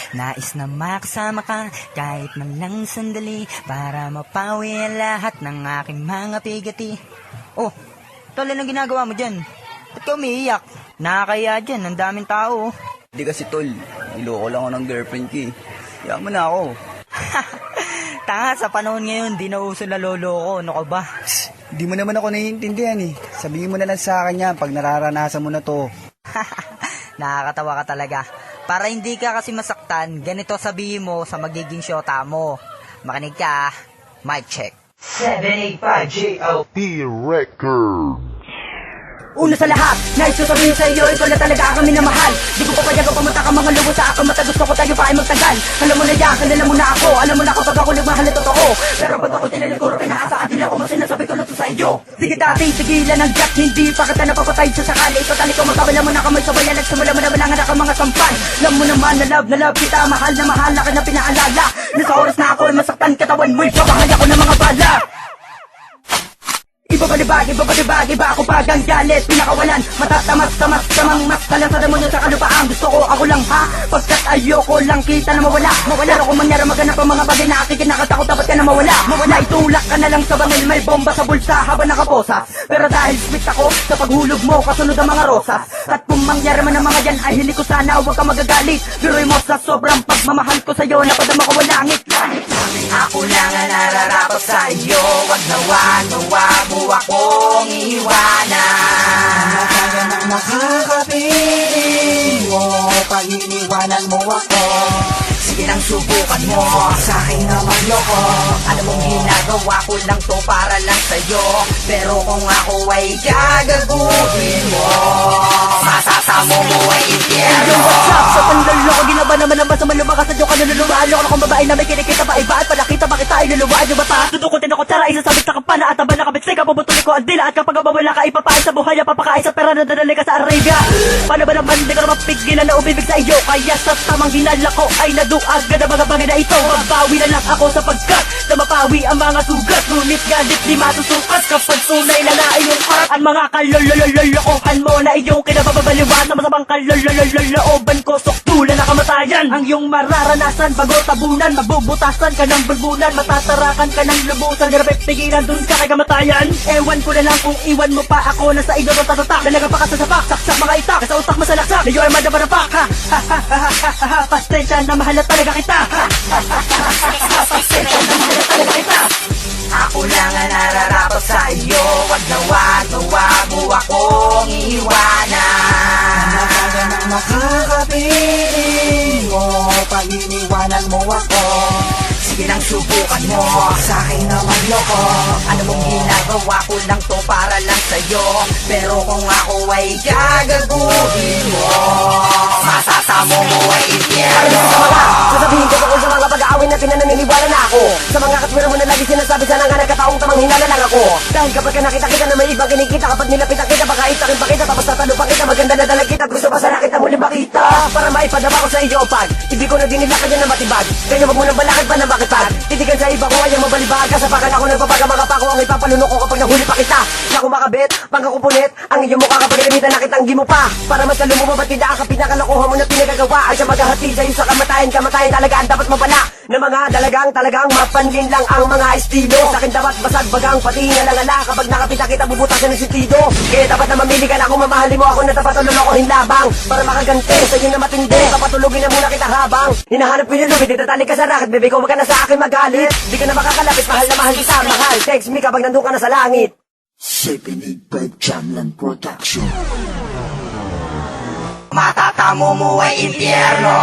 Nais na makasama ka kahit man lang sandali para mapawi ang lahat ng aking mga pigati. Oh, tol, anong ginagawa mo dyan? Ba't ka umiiyak? Nakakaya dyan, ang daming tao. Hindi kasi tol, niloko lang ako ng girlfriend ko eh. Yaman na ako. Tanga, sa panahon ngayon, di na uso na loloko. Ano ka ba? Di mo naman ako naiintindihan eh. Sabihin mo na lang sa akin yan pag nararanasan mo na to. Nakakatawa ka talaga. Para hindi ka kasi masaktan, ganito sabihin mo sa magiging syota mo. Makinig ka, mic check. 785 JOP Record. Una sa lahat, nais ko sabihin sa iyo, ikaw na talaga kami na mahal. Di ko papayagang pumunta ka mga lubo sa akin, mata gusto ko tayo pa ay magtagal. Alam mo na yan, kilala mo na ako, alam mo na kapag ako nagmahal na totoo. Pero ba't ako tinaliguro, pinakasaan din ako, mas sinasabi ko na to sa iyo. Sige dati, tigilan ang jack, hindi pa kita napapatay sa sakali. Totally ko magkabala mo na kamay sa bayan, nagsimula mo na malangan ako mga sampan. Alam mo naman na love kita, mahal na ka na pinaalala. Nasa oras na ako ay masaktan, katawan mo'y pabahay ako ng mga bala. Iba ako pagang galit, pinakawalan, matatamas, samang mas talasada mo nyo sa kalupaan. Gusto ko ako lang ha, pagkat ayoko lang kita na mawala. Pero kung mangyara maganap ang mga bagay na aking kinakatakot, dapat ka na mawala. Itulak ka na lang sa bangil, may bomba sa bulsa habang nakaposas. Pero dahil sweet ako, sa paghulog mo, kasunod ang mga rosas. At kung mangyara man ang mga yan, ay hili ko sana, huwag ka magagalit. Biruin mo sa sobrang pagmamahal ko sa'yo, napadama ko ang langit. Ako lang ang nararapat sa iyo, wag mo akong iiwanan. Kaya nang makakapiling mo, pag iniwanan mo ako. Sige lang, subukan mo, sa akin naman loko. Alam mong ginagawa ko lang to para lang sa'yo, pero kung ako ay gagaguhin mo, masasamo mo ay impyerno. What's up? Sa panloloko, ginawa naman ang masama lumakas sa diyo ka naluluwaan. Loko na kung babae na may kinikita pa iba at palakita, bakit tayo luluwaan yung bata? Tutukutin ako tara, isasabit sa kampana at taba na kabitsay ka, puputuloy ko ang dila. At kapag mawala ka, ipapain sa buhay, papakain sa pera na dadali ka sa Arabia. Paano ba naman di ka na mapigilan na umibig sa iyo? Kaya sa tamang hinala ko ay naduag ka na mga bagay na ito. Mabawi na lang ako sapagkat na mapawi ang mga sugat. Ngunit galit di matusukat kapag tunay na iyong harap. Ang mga kalolololokohan mo na iyong kinababaliwan na masamang kalolololooban ko, soktulan na kamatayan. Ang iyong mararanasan bago tabunan, mabubutasan ka ng bulbunan, matatarakan ka ng lubusan, grabe pigilan dun ka kay kamatayan. Ewan ko na lang kung iwan mo pa ako na sa iyo tatatak. Dalaga pa ka sa sapak, saksak mga itak, sa utak masalaksak, na iyo ay madabarapak. Pasensya na mahal na talaga kita. Pasensya na mahal na talaga kita. Ako lang ang nararapat sa iyo, wag mo akong iiwanan. Kaya nang makakapiling mo, pag iniwanan mo ako. Sige lang, subukan mo, sa akin naman loko. Ano mong ginagawa ko lang to para lang sa'yo, pero kung ako ay gagaguhin mo, masasamo mo ay impyerno. Sasabihin ko tungkol sa mga pag-aawin na pinananiniwala na ako. Sa mga katwira mo na lagi sinasabi, sana nga nagkataong tamang hinala lang ako. Dahil kapag ka nakita kita na may ibang kinikita, kapag nilapitan kita, baka itakin pa kita, tapos tatalo pa kita, maganda na dalag kita, gusto pa sana kita muli makita. Para maipadama ko sa iyo pag ibig ko na dinila ka dyan na matibag. Kaya wag mo nang balakad pa na makipag. Titigan sa iba ko, ayaw mabalibag. Kasapakan ako nagpapagamaka pa ko, ang ipapalunok ko kapag nahuli pa kita. Na kumakabit, pangkakupulit, ang iyong mukha kapag gamitan na kitang mo pa. Para mas lalo mo mabatida ang pinakalokohan mo na pinagagawa. Ay siya maghahatid sa'yo sa kamatayan talaga ang dapat mapala. Na mga talagang mapanlin lang ang mga estilo. Sa akin dapat basag bagang pati nalangala. Kapag nakapita kita bubutasan ng sentido. Kaya dapat na mamili ka na kung mamahalin mo ako na dapat lulukohin labang. Para makaganti sa inyo na matindi, papatulugin na muna kita habang hinahanap ko yung lubid, itatali ka sa racket. Bebe ko wag ka na sa akin magalit. Di ka na makakalapit, mahal na mahal kita, mahal. Text me kapag nandun ka na sa langit. 785 Jamlan Production. Matatamo mo ay impyerno.